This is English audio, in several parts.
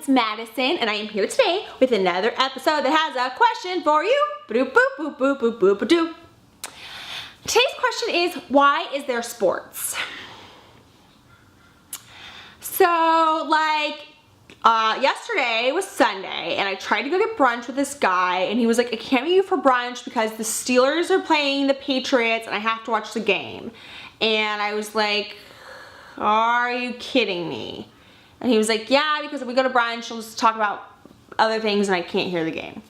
it's Madison, and I am here today with another episode that has a question for you. Boop, boop, boop, boop, boop, boop, boop, boop. Today's question is, why is there sports? So, yesterday was Sunday, and I tried to go get brunch with this guy, and he was like, I can't meet you for brunch because the Steelers are playing the Patriots, and I have to watch the game. And I was like, are you kidding me? And he was like, yeah, because if we go to brunch, we'll just talk about other things and I can't hear the game.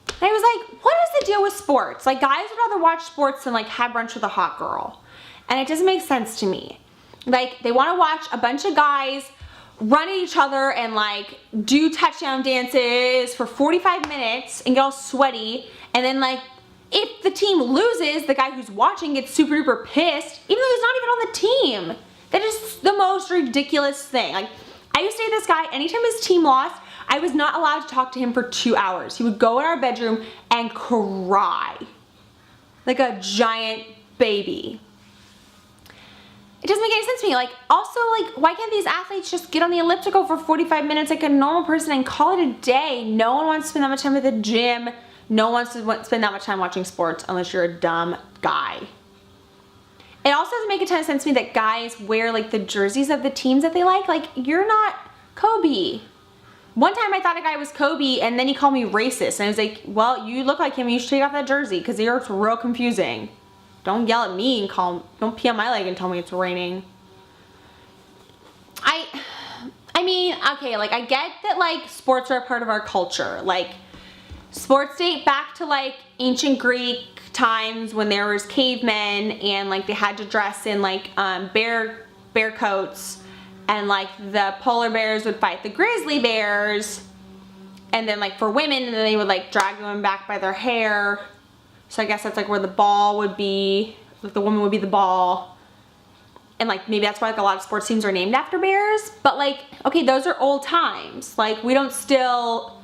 And I was like, what is the deal with sports? Like, guys would rather watch sports than like have brunch with a hot girl. And it doesn't make sense to me. Like, they want to watch a bunch of guys run at each other and like do touchdown dances for 45 minutes and get all sweaty. And then like, if the team loses, the guy who's watching gets super duper pissed, even though he's not even on the team. That is the most ridiculous thing. Like, I used to say this guy, anytime his team lost, I was not allowed to talk to him for 2 hours. He would go in our bedroom and cry like a giant baby. It doesn't make any sense to me. Like, also, like, why can't these athletes just get on the elliptical for 45 minutes like a normal person and call it a day? No one wants to spend that much time at the gym. No one wants to spend that much time watching sports unless you're a dumb guy. It also doesn't make a ton of sense to me that guys wear like the jerseys of the teams that they like. Like, you're not Kobe. One time I thought a guy was Kobe and then he called me racist. And I was like, well, you look like him. You should take off that jersey because it's real confusing. Don't yell at me and don't pee on my leg and tell me it's raining. I mean, okay, like, I get that like sports are a part of our culture. Like, sports date back to like ancient Greek times when there was cavemen and like they had to dress in like bear coats, and like the polar bears would fight the grizzly bears, and then like for women, and then they would like drag the women back by their hair. So I guess that's like where the ball would be, like the woman would be the ball, and like maybe that's why like a lot of sports teams are named after bears. But like, okay, those are old times. Like, we don't still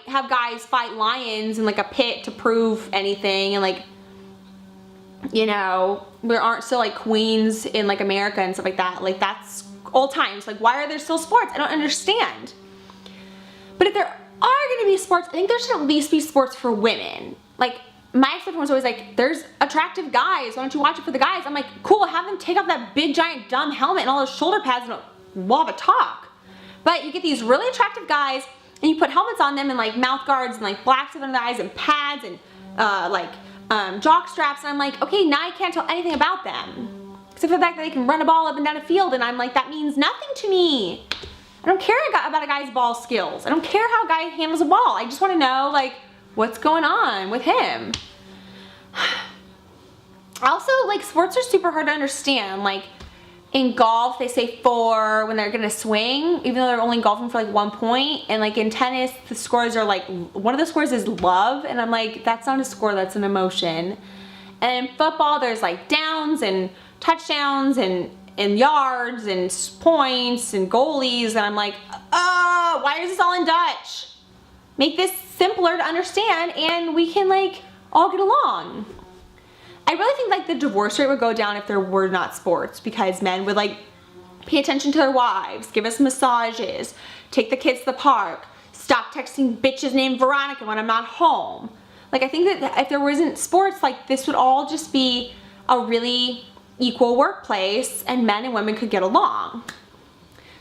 have guys fight lions in like a pit to prove anything, and like, you know, there aren't still like queens in like America and stuff like that. Like, that's old times. Like, why are there still sports? I don't understand. But if there are gonna be sports, I think there should at least be sports for women. Like, my expectation was always like, there's attractive guys, why don't you watch it for the guys? I'm like, cool, have them take off that big giant dumb helmet and all those shoulder pads and we'll have a talk. But you get these really attractive guys and you put helmets on them and like mouth guards and like black stuff under the eyes and pads and jock straps, and I'm like, okay, now I can't tell anything about them except for the fact that they can run a ball up and down a field, and I'm like, that means nothing to me. I don't care about a guy's ball skills. I don't care how a guy handles a ball. I just want to know like what's going on with him. Also, like, sports are super hard to understand. Like, in golf, they say 4 when they're gonna swing, even though they're only golfing for like 1 point. And like in tennis, the scores are like, one of the scores is love, and I'm like, that's not a score, that's an emotion. And in football, there's like downs and touchdowns and yards and points and goalies, and I'm like, oh, why is this all in Dutch? Make this simpler to understand and we can like all get along. I really think like the divorce rate would go down if there were not sports, because men would like pay attention to their wives, give us massages, take the kids to the park, stop texting bitches named Veronica when I'm not home. Like, I think that if there wasn't sports, like, this would all just be a really equal workplace and men and women could get along.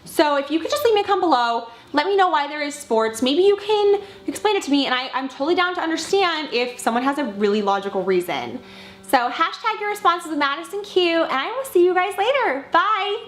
So if you could just leave me a comment below, let me know why there is sports. Maybe you can explain it to me, and I'm totally down to understand if someone has a really logical reason. So hashtag your responses with madisonQ, and I will see you guys later. Bye.